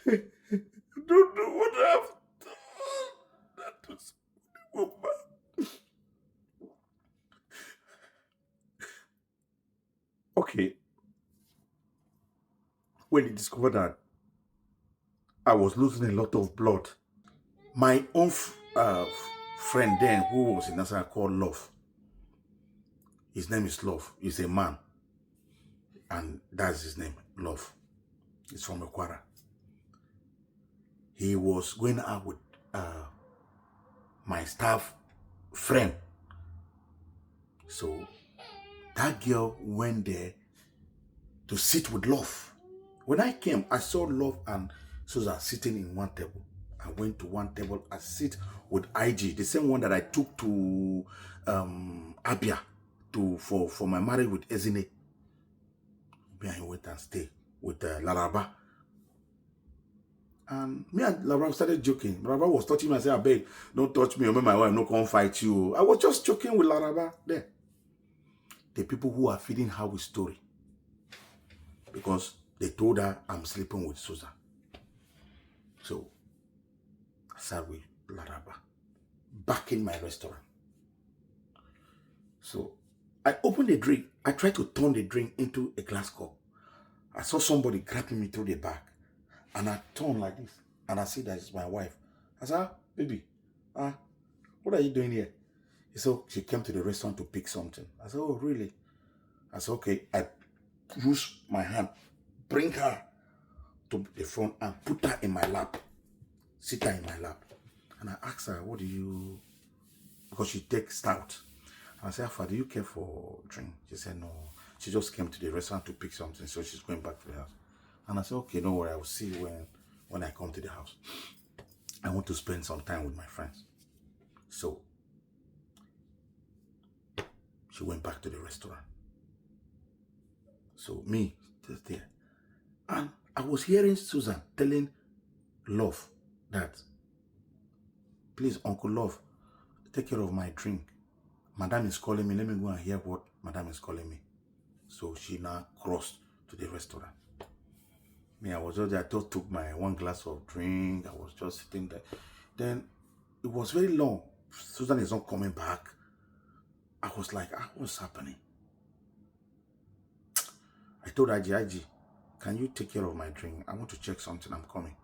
I don't know what I've done. That was so bad. Okay, when he discovered that I was losing a lot of blood, my own friend then, who was in Nasara, called Love. His name is Love. He's a man, and that's his name, Love. He's from Ekwara. He was going out with my staff friend. So that girl went there to sit with Love. When I came, I saw Love and Susan sitting in one table. I went to one table. I sit with IG, the same one that I took to Abia for my marriage with Ezine. Me, I went and stay with Laraba. And me and Laraba started joking. Laraba was touching me and said, I beg, don't touch me, or my wife no come fight you. I was just joking with Laraba there. The people who are feeding her with story. Because they told her I'm sleeping with Susan. So I sat with Laraba back in my restaurant. So I opened the drink. I tried to turn the drink into a glass cup. I saw somebody grabbing me through the back. And I turned like this. And I see that it's my wife. I said, baby, what are you doing here? He said, she came to the restaurant to pick something. I said, oh, really? I said, okay. I use my hand, bring her to the front and put her in my lap. Sit her in my lap. And I asked her, what do you... Because she takes stout. And I said, Alpha, do you care for drink? She said, no. She just came to the restaurant to pick something, so she's going back to the house. And I said, okay, don't worry, I will see you when I come to the house. I want to spend some time with my friends. So she went back to the restaurant. So me, just there. And I was hearing Susan telling Love that, please, Uncle Love, take care of my drink. Madam is calling me. Let me go and hear what Madam is calling me. So she now crossed to the restaurant. Me, I was just there. I just took my one glass of drink. I was just sitting there. Then it was very long. Susan is not coming back. I was like, what's happening? I told IG, can you take care of my drink? I want to check something. I'm coming.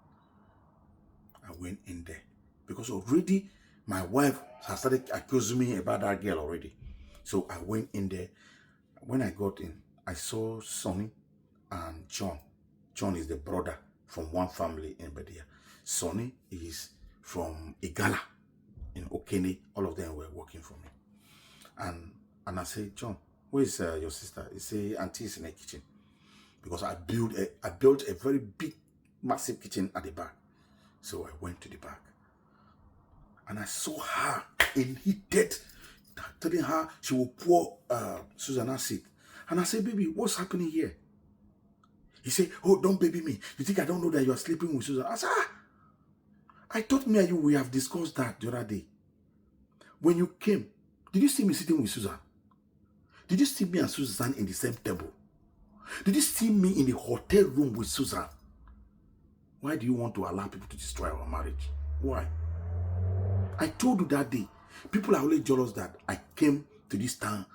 I went in there. Because already my wife has started accusing me about that girl already. So I went in there. When I got in, I saw Sonny and John. John is the brother from one family in Bedia. Sonny is from Igala in Okene. All of them were working for me. And I said, John, where is your sister? He said, Auntie is in the kitchen. Because I built a very big, massive kitchen at the back. So I went to the back. And I saw her in heated, telling her she will pour Susan acid. And I said, baby, what's happening here? He said, oh, don't baby me. You think I don't know that you are sleeping with Susan? I said, I thought me and you, we have discussed that the other day. When you came, did you see me sitting with Susan? Did you see me and Susan in the same table? Did you see me in the hotel room with Susan? Why do you want to allow people to destroy our marriage? Why? I told you that day, people are always jealous that I came to this town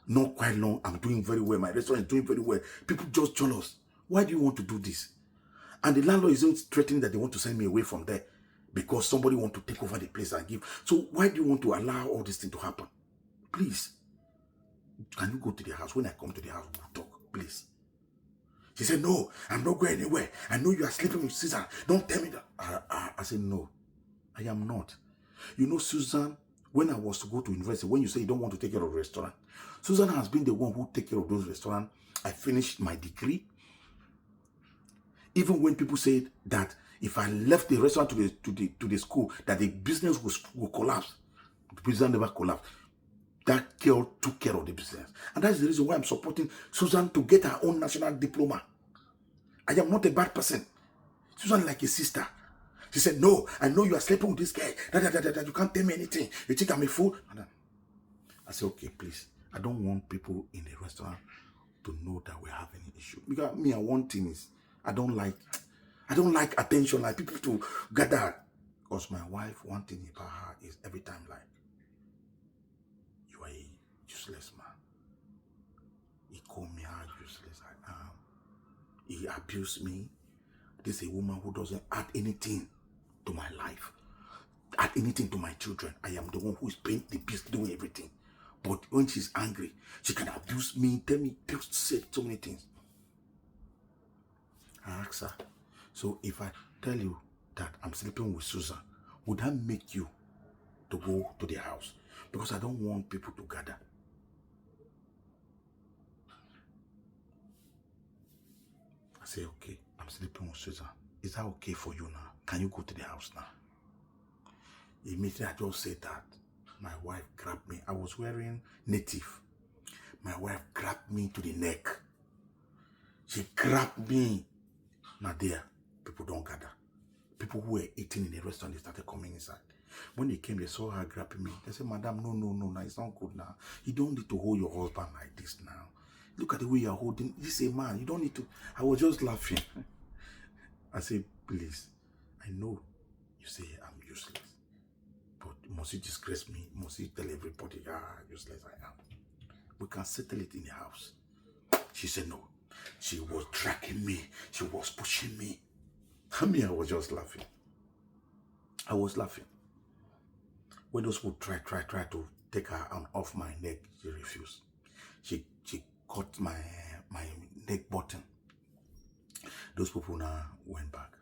not quite long. I'm doing very well. My restaurant is doing very well. People just jealous. Why do you want to do this? And the landlord isn't threatening that they want to send me away from there because somebody want to take over the place and give. So why do you want to allow all this thing to happen? Please, can you go to the house? When I come to the house, we'll talk, please. She said, no, I'm not going anywhere. I know you are sleeping with Susan. Don't tell me that. I said, no, I am not. You know, Susan, when I was to go to university, when you say you don't want to take care of the restaurant, Susan has been the one who take care of those restaurants. I finished my degree. Even when people said that if I left the restaurant to the school, that the business will collapse, the business never collapsed. That girl took care of the business. And that's the reason why I'm supporting Susan to get her own national diploma. I am not a bad person. Susan like a sister. She said, no, I know you are sleeping with this guy. You can't tell me anything. You think I'm a fool? I said, okay, please. I don't want people in the restaurant to know that we're having an issue. Because me, one thing is, I don't like I don't like attention, like people to gather. Because my wife, one thing about her is every time like, you are a useless man. He called me how useless I am. He abused me. This is a woman who doesn't add anything to my life, add anything to my children. I am the one who is paying the bills, doing everything. But when she's angry, she can abuse me, tell me, say so many things. I asked her, so if I tell you that I'm sleeping with Susan, would that make you to go to the house? Because I don't want people to gather. I say, okay, I'm sleeping with Susan. Is that okay for you now? Can you go to the house now? Immediately I just said that. My wife grabbed me. I was wearing native. My wife grabbed me to the neck. She grabbed me. Now there, people don't gather. People who were eating in the restaurant, they started coming inside. When they came, they saw her grabbing me. They said, Madam, no, it's not good now. You don't need to hold your husband like this now. Look at the way you're holding. This is a man. You don't need to. I was just laughing. I said, please, I know you say I'm useless. But must you disgrace me? Must you tell everybody how useless I am? We can settle it in the house. She said no. She was dragging me. She was pushing me. I mean, I was just laughing. I was laughing. When those people try to take her arm off my neck, she refused. She cut my neck button. Those people now went back.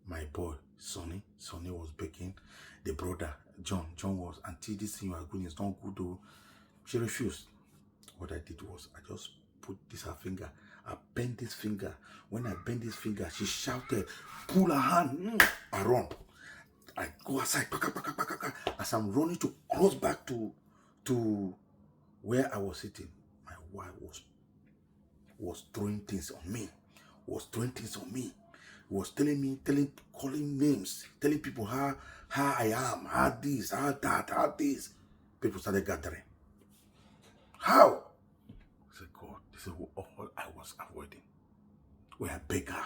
My boy, Sonny was baking. The brother, John was, Auntie, this thing you are doing is not good though. She refused. What I did was, I just put this her finger. I bent this finger. When I bent this finger, she shouted, pull her hand. I run. I go outside. As I'm running to cross back to where I was sitting, my wife was throwing things on me. Was calling names, telling people how I am, how this, how that, how this. People started gathering. How? I said, God, this is all I was avoiding. When I beg her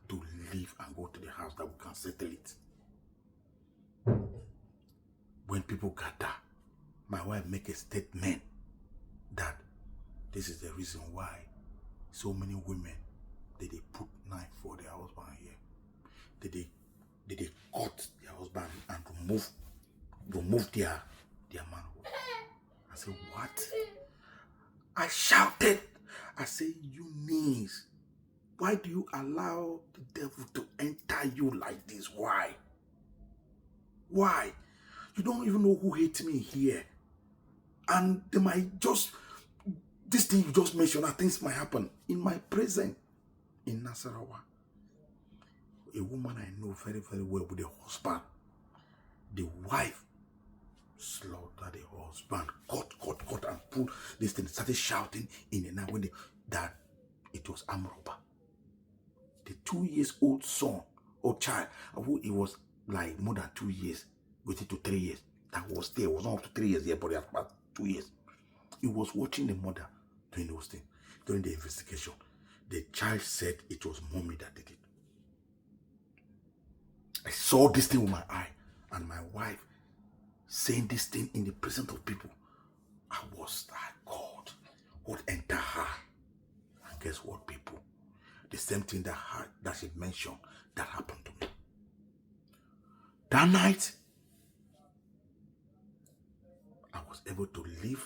to leave and go to the house that we can settle it. When people gather, my wife make a statement that this is the reason why so many women they put knife for their husband here. They cut their husband and remove their manhood. I said, what? I shouted. I said, Eunice, why do you allow the devil to enter you like this? Why? Why? You don't even know who hates me here. And they might just, this thing you just mentioned, things might happen in my presence in Nasarawa. A woman I know very, very well with a husband. The wife slaughtered the husband, cut, and pulled this thing, started shouting in the night when that it was armed robber. The 2-year-old son or child, who it was like more than 2 years, waiting to 3 years, that was there, was not up to 3 years yet, but it was about 2 years. He was watching the mother doing those things. During the investigation, the child said it was mommy that did it. I saw this thing with my eye, and my wife saying this thing in the presence of people. I was like, God, what entered her? And guess what, people? The same thing that she mentioned, that happened to me. That night, I was able to leave.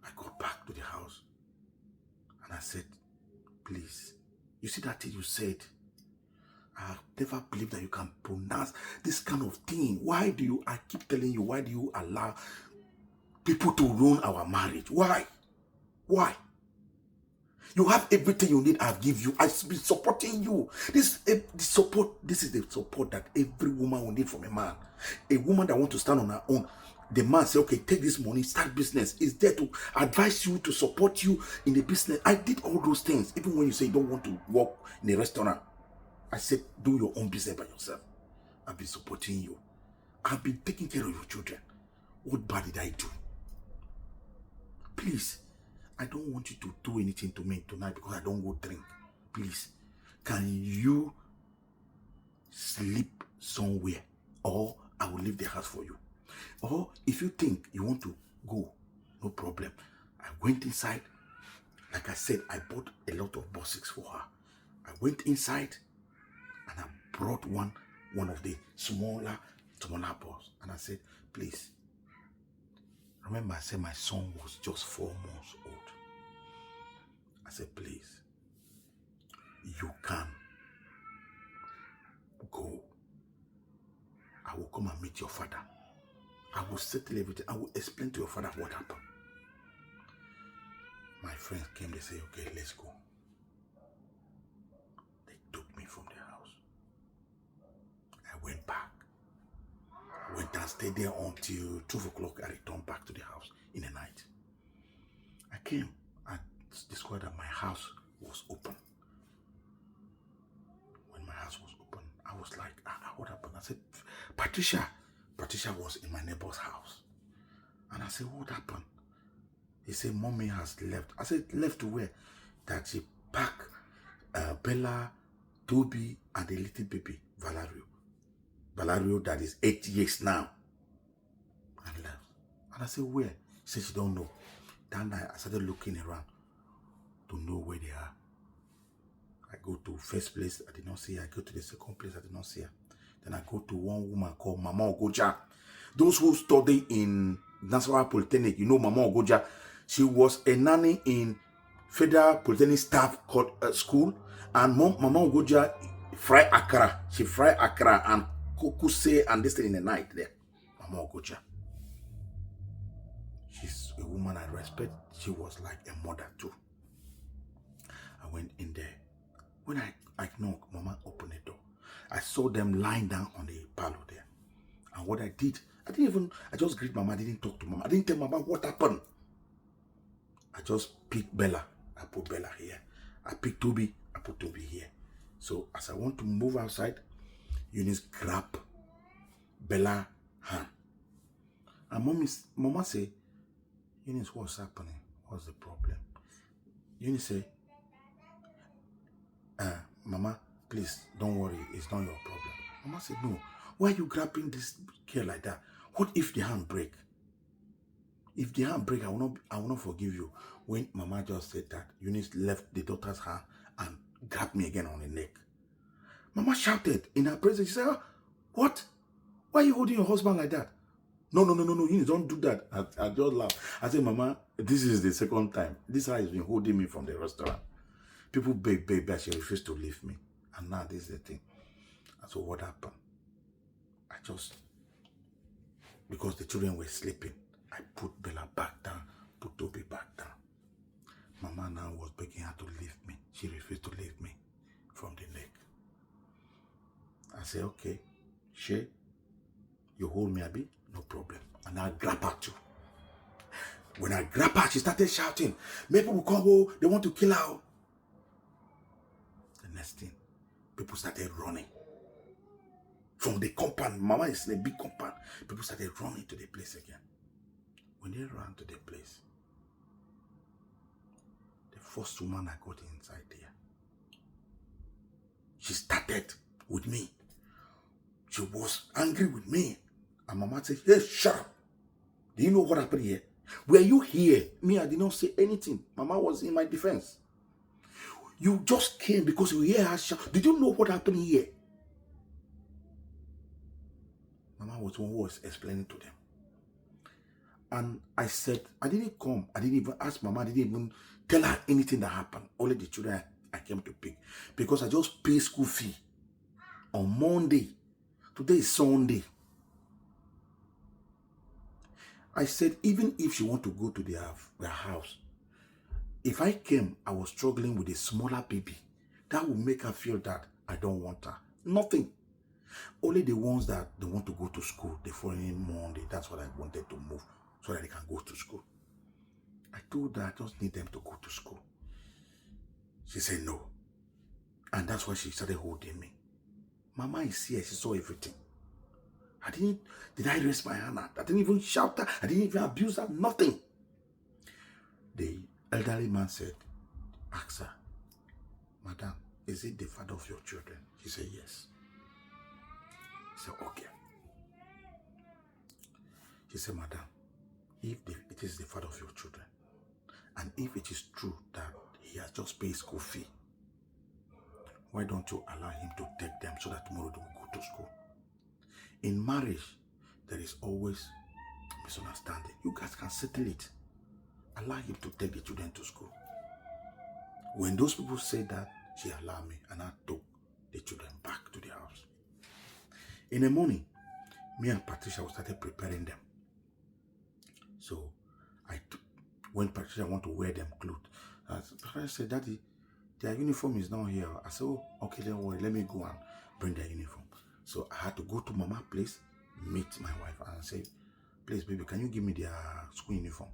I got back to the house, and I said, please, you see that thing you said? I never believed that you can pronounce this kind of thing. Why do you, I keep telling you, why do you allow people to ruin our marriage? Why? Why? You have everything you need. I've given you. I've been supporting you. This is the support that every woman will need from a man. A woman that wants to stand on her own. The man say, okay, take this money, start business. Is there to advise you, to support you in the business. I did all those things. Even when you say you don't want to work in a restaurant, I said, do your own business by yourself. I've been supporting you. I've been taking care of your children. What bad did I do? Please, I don't want you to do anything to me tonight because I don't go drink. Please, can you sleep somewhere, or I will leave the house for you. Or if you think you want to go, no problem. I went inside. Like I said, I bought a lot of buses for her. I went inside and I brought one of the smaller bus. And I said, please. Remember, I said my son was just 4 months old. I said, please, you can go. I will come and meet your father. I will settle everything. I will explain to your father what happened. My friends came, they said, okay, let's go. They took me from the house. I went back. I went and stayed there until 12 o'clock. I returned back to the house in the night. I came and discovered that my house was open. When my house was open, I was like, what happened? I said, Patricia was in my neighbor's house. And I said, what happened? He said, mommy has left. I said, left to where? That she packed Bella, Toby, and the little baby, Valerio. Valerio, that is 8 years now. And left. And I said, where? She said, she don't know. That night, I started looking around to know where they are. I go to first place, I did not see her. I go to the second place, I did not see her. Then I go to one woman called Mama Ogoja. Those who study in National Polytechnic, you know Mama Ogoja. She was a nanny in Federal Polytechnic Staff School. And Mama Ogoja fry akara. She fry akara and kokuse and this thing in the night there. Mama Ogoja. She's a woman I respect. She was like a mother too. I went in there. When I knocked, Mama opened the door. I saw them lying down on the parlor there. And what I did, I just greet Mama. I didn't talk to Mama. I didn't tell Mama what happened. I just picked Bella. I put Bella here. I picked Toby. I put Toby here. So as I want to move outside, Eunice grabbed Bella's hand. And Mama say, Eunice, what's happening? What's the problem? Eunice say, Mama, please, don't worry. It's not your problem. Mama said, no. Why are you grabbing this girl like that? What if the hand break? If the hand break, I will not forgive you. When Mama just said that, Eunice left the daughter's hand and grabbed me again on the neck. Mama shouted in her presence. She said, what? Why are you holding your husband like that? No, Eunice, don't do that. I just laughed. I said, Mama, this is the second time. This guy has been holding me from the restaurant. People beg, she refused to leave me. And now this is the thing. And so what happened? Because the children were sleeping, I put Bella back down, put Toby back down. Mama now was begging her to leave me. She refused to leave me from the neck. I said, okay, Shay, you hold me, Abby, no problem. And I grab her too. When I grab her, she started shouting, people will come, oh, they want to kill her. The next thing, people started running. From the compound, Mama is in a big compound. People started running to the place again. When they ran to the place, the first woman I got inside there, she started with me. She was angry with me. And Mama said, hey, shut up. Do you know what happened here? Were you here? Me, I did not say anything. Mama was in my defense. You just came because you hear her shout. Did you know what happened here? Mama was one who was explaining to them. And I said, I didn't come. I didn't even ask Mama. I didn't even tell her anything that happened. Only the children I came to pick. Because I just paid school fee on Monday. Today is Sunday. I said, even if she want to go to their house, if I came, I was struggling with a smaller baby. That would make her feel that I don't want her. Nothing. Only the ones that they want to go to school the following Monday. That's what I wanted to move so that they can go to school. I told her I just need them to go to school. She said no. And that's why she started holding me. Mama is here. She saw everything. Did I raise my hand? I didn't even shout her. I didn't even abuse her. Nothing. The elderly man said, ask her, Madam, is is it the father of your children? She said, yes. He said, okay. She said, madam, if it is the father of your children, and if it is true that he has just paid school fee, why don't you allow him to take them so that tomorrow they will go to school? In marriage, there is always misunderstanding. You guys can settle it. Allow him to take the children to school. When those people said that, she allowed me, and I took the children back to the house. In the morning, me and Patricia started preparing them. So when Patricia want to wear them clothes, Patricia said, Daddy, their uniform is not here. I said, oh, okay, don't worry, let me go and bring their uniform. So I had to go to Mama's place, meet my wife, and say, please, baby, can you give me their school uniform?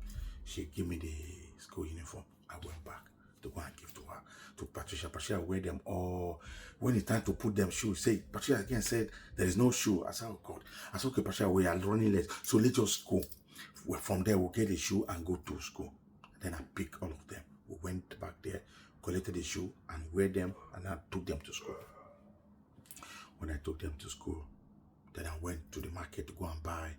She gave me the school uniform. I went back to go and give to her, to Patricia. Patricia wear them all. When it's time to put them shoes, Patricia again said, there is no shoe. I said, oh God. I said, okay, Patricia, we are running late. So let's just go. From there, we'll get the shoe and go to school. Then I picked all of them. We went back there, collected the shoe and wear them, and I took them to school. When I took them to school, then I went to the market to go and buy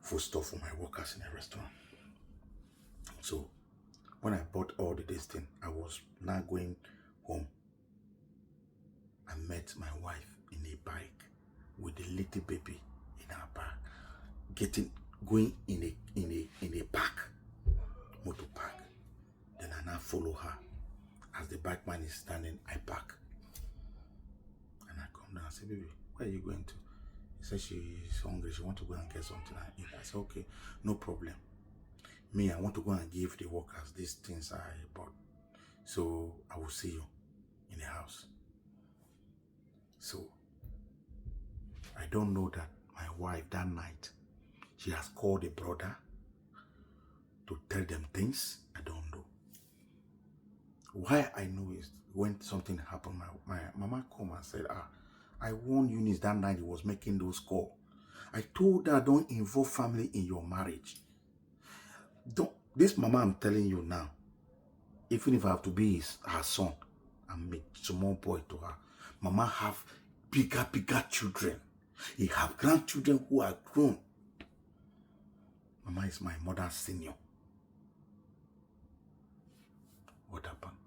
food stuff for my workers in a restaurant. So when I bought all this thing, I was now going home. I met my wife in a bike with a little baby in her back, going in a park, motor park. Then I now follow her. As the bike man is standing, I park. And I come down and say, baby, where are you going to? He said she's hungry. She wants to go and get something and eat. I said, okay, no problem. Me, I want to go and give the workers these things I bought. So I will see you in the house. So I don't know that my wife that night, she has called the brother to tell them things. I don't know. Why I know is when something happened, my mama come and said, I warned Eunice that night he was making those calls. I told her, don't involve family in your marriage. This mama I'm telling you now, even if I have to be her son and make small boy to her, mama have bigger children. He have grandchildren who are grown. Mama is my mother's senior. What happened?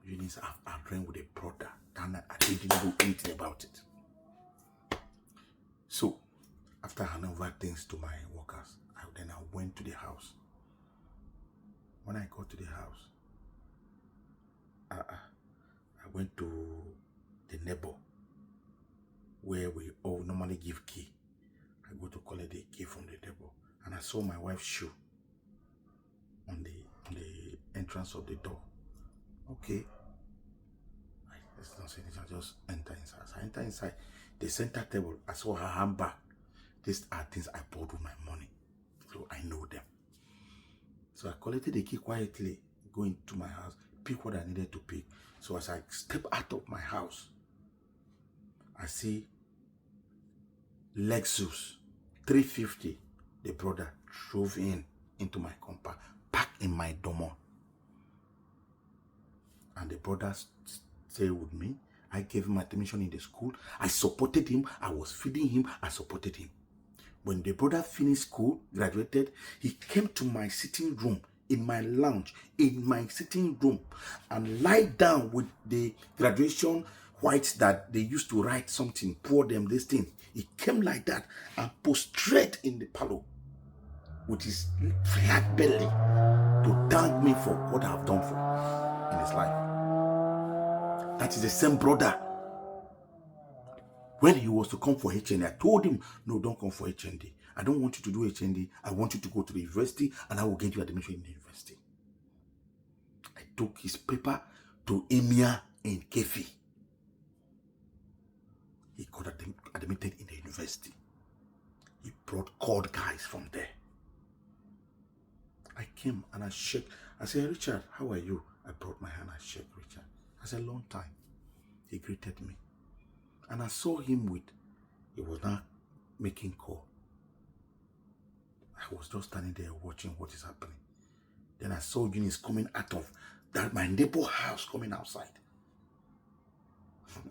Eunice have argued with a brother, and I didn't do anything about it. So after I handed over things to my workers, then I went to the house. When I got to the house, I went to the neighbor where we all normally give key. I go to collect the key from the neighbor, and I saw my wife's shoe on the entrance of the door. Okay. Let's not say this, I just enter inside. As I enter inside the center table, I saw her handbag. These are things I bought with my money. So I know them. So I collected the key quietly, go into my house, pick what I needed to pick. So as I step out of my house, I see Lexus 350. The brother drove into my compound, parked in my domo. And the brother stayed with me. I gave him admission in the school. I supported him. I was feeding him. I supported him. When the brother finished school, graduated, he came to my sitting room, in my lounge, in my sitting room, and lie down with the graduation whites that they used to write something, pour them this thing. He came like that and prostrate in the parlor with his flat belly to thank me for what I've done for in his life. That is the same brother. When he was to come for HND, I told him, no, don't come for HND. I don't want you to do HND. I want you to go to the university, and I will get you admission in the university. I took his paper to Emir in Kefi. He got admitted in the university. He brought called guys from there. I came and I shook. I said, Richard, how are you? I brought my hand, I shook Richard. I said, long time. He greeted me. And I saw him he was not making call. I was just standing there watching what is happening. Then I saw Eunice coming out of my neighbor house, coming outside.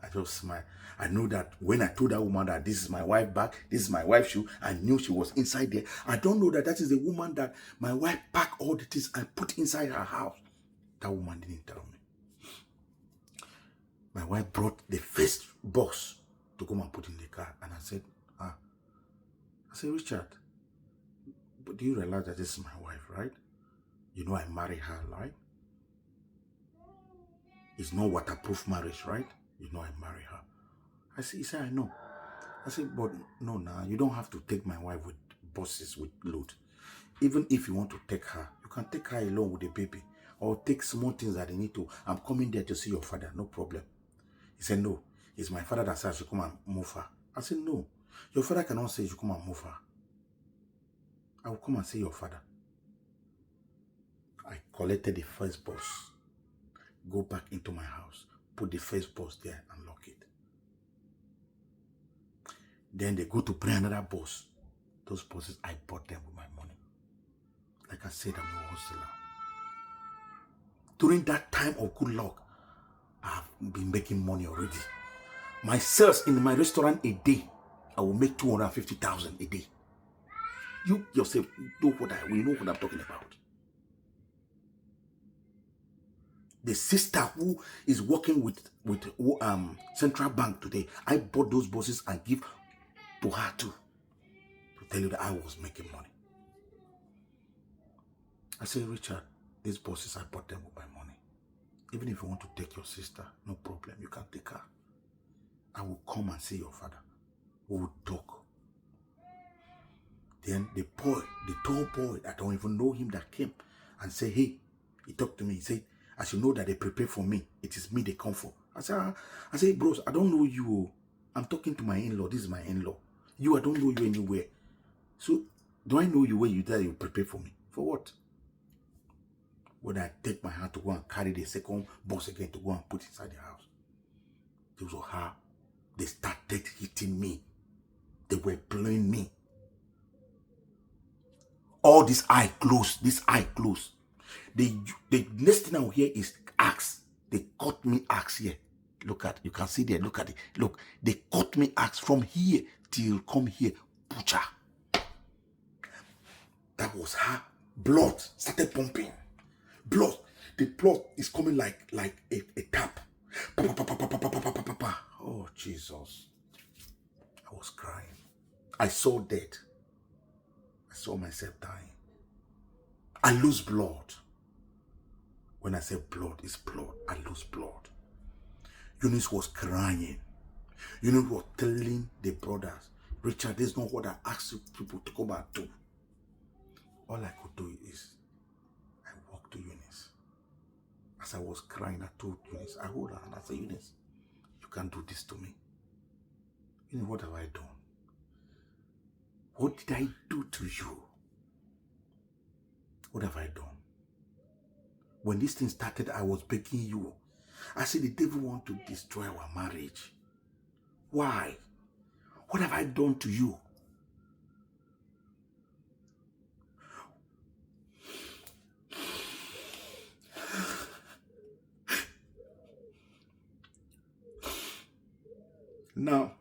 I just smiled. I know that when I told that woman that this is my wife bag, this is my wife's shoe, I knew she was inside there. I don't know that that is the woman that my wife packed all the things and put inside her house. That woman didn't tell me. My wife brought the first box to come and put in the car. And I said, Richard, but do you realize that this is my wife, right? You know I married her, right? It's not waterproof marriage, right? You know I married her. He said, I know. I said, but no, nah, you don't have to take my wife with buses with load. Even if you want to take her, you can take her along with the baby or take small things that they need to. I'm coming there to see your father, no problem. He said, no, it's my father that said I should come and move her. I said, no, your father cannot say you should come and move her. I will come and see your father. I collected the first bus, go back into my house, put the first bus there and lock it. Then they go to bring another bus. Those buses, I bought them with my money. Like I said, I'm a hustler. During that time of good luck, I've been making money already. My sales in my restaurant a day, I will make 250,000 a day. You yourself know what we know what I'm talking about. The sister who is working with Central Bank today, I bought those buses and give to her too, to tell you that I was making money. I said, Richard, these buses, I bought them with my money. Even if you want to take your sister, no problem, you can take her. I will come and see your father. We will talk. Then the boy, the tall boy, I don't even know him, that came and said, hey, he talked to me. He said, I should know that they prepare for me. It is me they come for. I said, bros, I don't know you. I'm talking to my in-law. This is my in-law. You, I don't know you anywhere. So, do I know you where you that you prepare for me? For what? When I take my hand to go and carry the second bus again to go and put inside the house. This was how they started hitting me. They were blowing me. All this eye closed. This eye closed. The next thing I will hear is axe. They cut me axe here. Look at, you can see there. Look at it. Look, they cut me axe from here till come here. Butcher. That was how blood started pumping. Blood. The blood is coming like a tap. Pa, pa, pa, pa, pa, pa, pa, pa, pa, pa, pa. Oh, Jesus. I was crying. I saw death. I saw myself dying. I lose blood. When I say blood, it's blood. I lose blood. Eunice was crying. Eunice was telling the brothers, Richard, this is not what I asked you people to come and do. All I could do is, I walked to Eunice. As I was crying, I told Eunice, I hold her and I said, Eunice, you can't do this to me. Eunice, what have I done? What did I do to you? What have I done? When this thing started, I was begging you. I said, the devil wants to destroy our marriage. Why? What have I done to you? Now,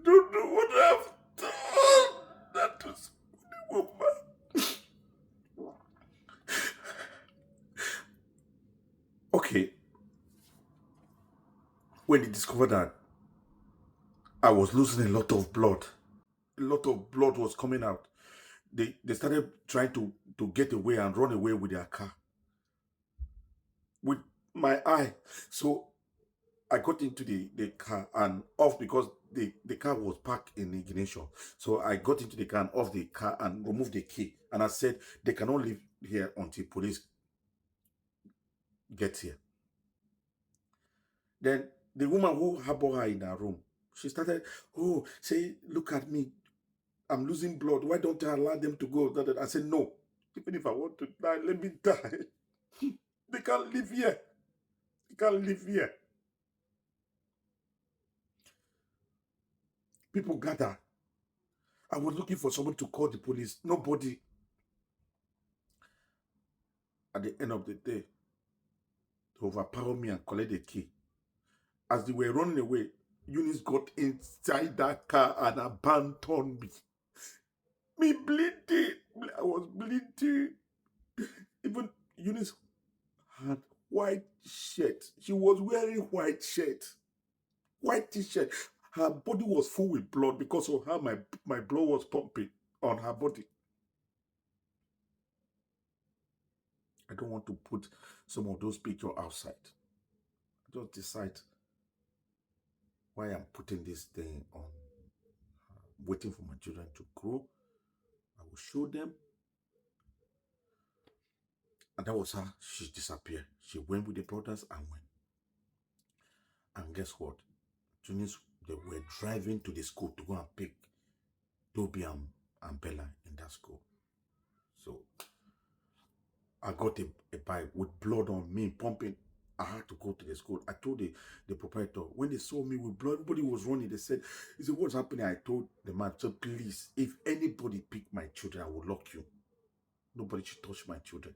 don't know what I've done. That was woman. Okay. When they discovered that I was losing a lot of blood was coming out. They started trying to get away and run away with their car. With my eye. So I got into the car and off because the car was parked in ignition. So I got into the car and off the car and removed the key. And I said, they cannot leave here until police gets here. Then the woman who harbored her in her room, she started, oh, say, look at me. I'm losing blood. Why don't I allow them to go? I said, no. Even if I want to die, let me die. They can't live here. They can't live here. People gather. I was looking for someone to call the police. Nobody. At the end of the day, they overpowered me and collected the key. As they were running away, Eunice got inside that car and abandoned me. Me bleeding. I was bleeding. Even Eunice had white shirt. She was wearing white shirt. White t-shirt. Her body was full with blood because of how my blood was pumping on her body. I don't want to put some of those pictures outside. I just decide why I'm putting this thing on. Waiting for my children to grow. I will show them. And that was how she disappeared. She went with the brothers and went. And guess what? Juniors, they were driving to the school to go and pick Toby and Bella in that school. So I got a bike with blood on me, pumping. I had to go to the school. I told the proprietor, when they saw me with blood, everybody was running. They said, what's happening? I told the man, so please, if anybody pick my children, I will lock you. Nobody should touch my children.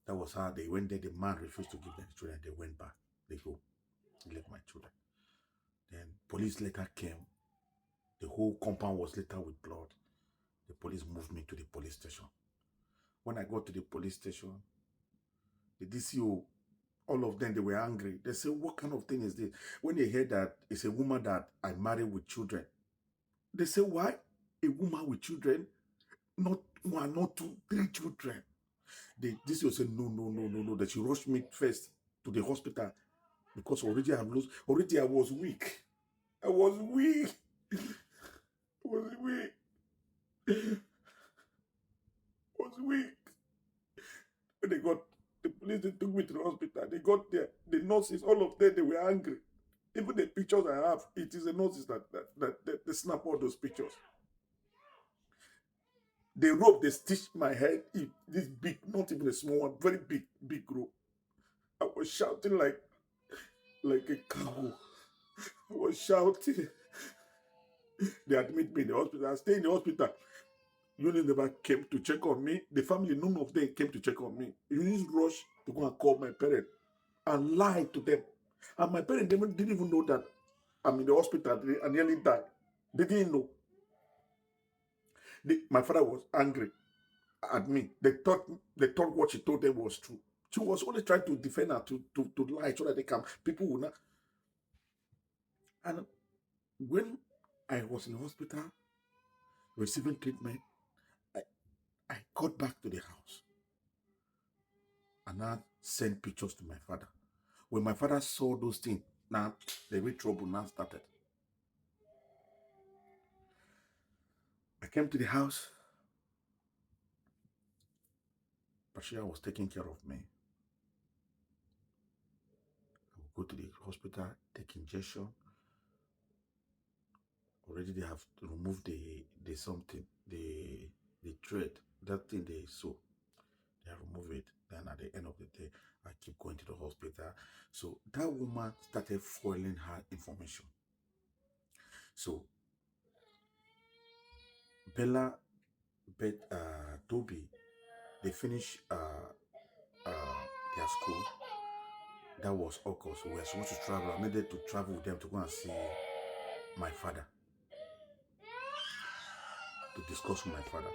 That was how they went there. The man refused to give them the children. They went back. They left my children. Then police later came. The whole compound was littered with blood. The police moved me to the police station. When I got to the police station, the DCO, all of them, they were angry. They said, what kind of thing is this? When they heard that it's a woman that I married with children, they said, why? A woman with children? Not one, not two, 3 children. The DCO said, no, that she rushed me first to the hospital because already I was weak. I was weak. When the police, they took me to the hospital. They got there. The nurses, all of them, they were angry. Even the pictures I have, it is the nurses that they snap all those pictures. The rope, they stitched my head. This big, not even a small one, very big rope. I was shouting like a cow. I was shouting. They admit me in the hospital. I stay in the hospital. Eunice never came to check on me. The family, none of them came to check on me. Eunice rushed to go and call my parents and lie to them. And my parents didn't even know that I'm in the hospital. I nearly died. They didn't know. My father was angry at me. They thought what she told them was true. She was only trying to defend her, to lie so that people would not. And when I was in the hospital receiving treatment, I got back to the house and I sent pictures to my father. When my father saw those things, now the real trouble now started. I came to the house. Bashir was taking care of me. I would go to the hospital, take injection. Already they have removed the something, the thread, that thing they sew. They remove it. Then at the end of the day, I keep going to the hospital. So that woman started foiling her information. So Bella, Toby, they finished their school. That was August. So we were supposed to travel. I needed to travel with them to go and see my father, to discuss with my father.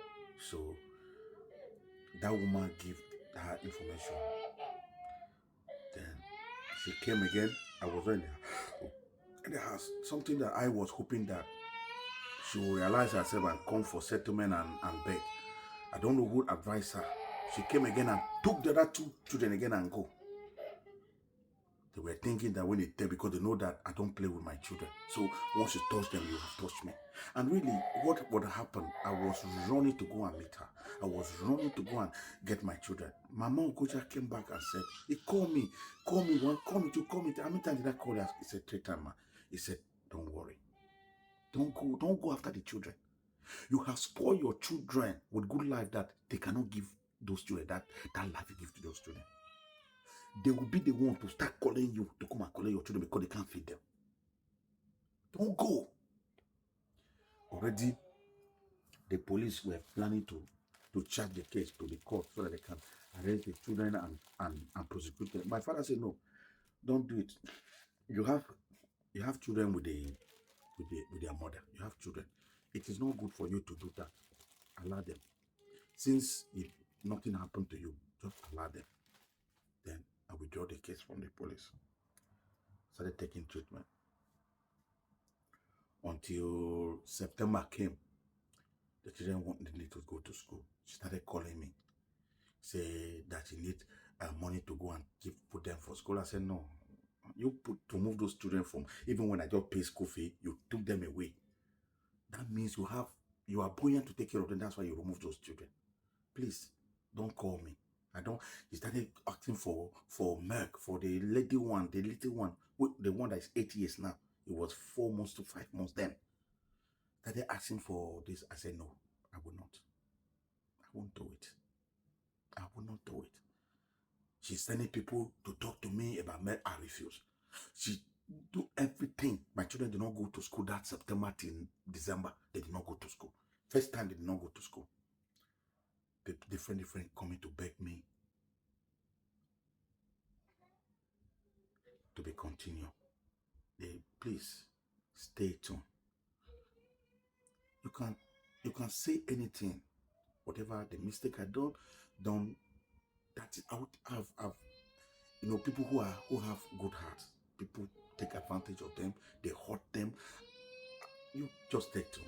So that woman gave her information. Then she came again. I was in the house. Something that I was hoping that she will realize herself and come for settlement and beg. I don't know who advised her. She came again and took the other 2 children again and go. They were thinking that when they tell, because they know that I don't play with my children. So once you touch them, you have touched me. And really, what would happen? I was running to go and meet her. I was running to go and get my children. My mom Goja came back and said, he called me, call me. How many times did I call her? He said 3 times. He said, don't worry. Don't go after the children. You have spoiled your children with good life that they cannot give those children, that life you give to those children. They will be the one to start calling you to come and collect your children because they can't feed them. Don't go. already the police were planning to charge the case to the court so that they can arrest the children and prosecute them. My father said, no, don't do it. You have children with their mother. You have children. It is not good for you to do that. Allow them. Since if nothing happened to you, just allow them. Then I withdraw the case from the police. Started taking treatment. Until September came, the children wanted to go to school. She started calling me, say that she need money to go and put them for school. I said, no, you put to move those children from, even when I just pay school fee, you took them away. That means you are buoyant to take care of them. That's why you remove those children. Please, don't call me. I don't. He started asking for milk for the lady one, the little one, the one that is 8 years now. It was 4 months to 5 months then. Started asking for this. I said, no, I will not. I won't do it. I will not do it. She's sending people to talk to me about milk. I refuse. She do everything. My children did not go to school that September till December. They did not go to school. First time they did not go to school. Different coming to beg me to be continued. Please stay tuned. You can say anything, whatever the mistake I done. That is out. I've people who have good hearts. People take advantage of them. They hurt them. You just take tune.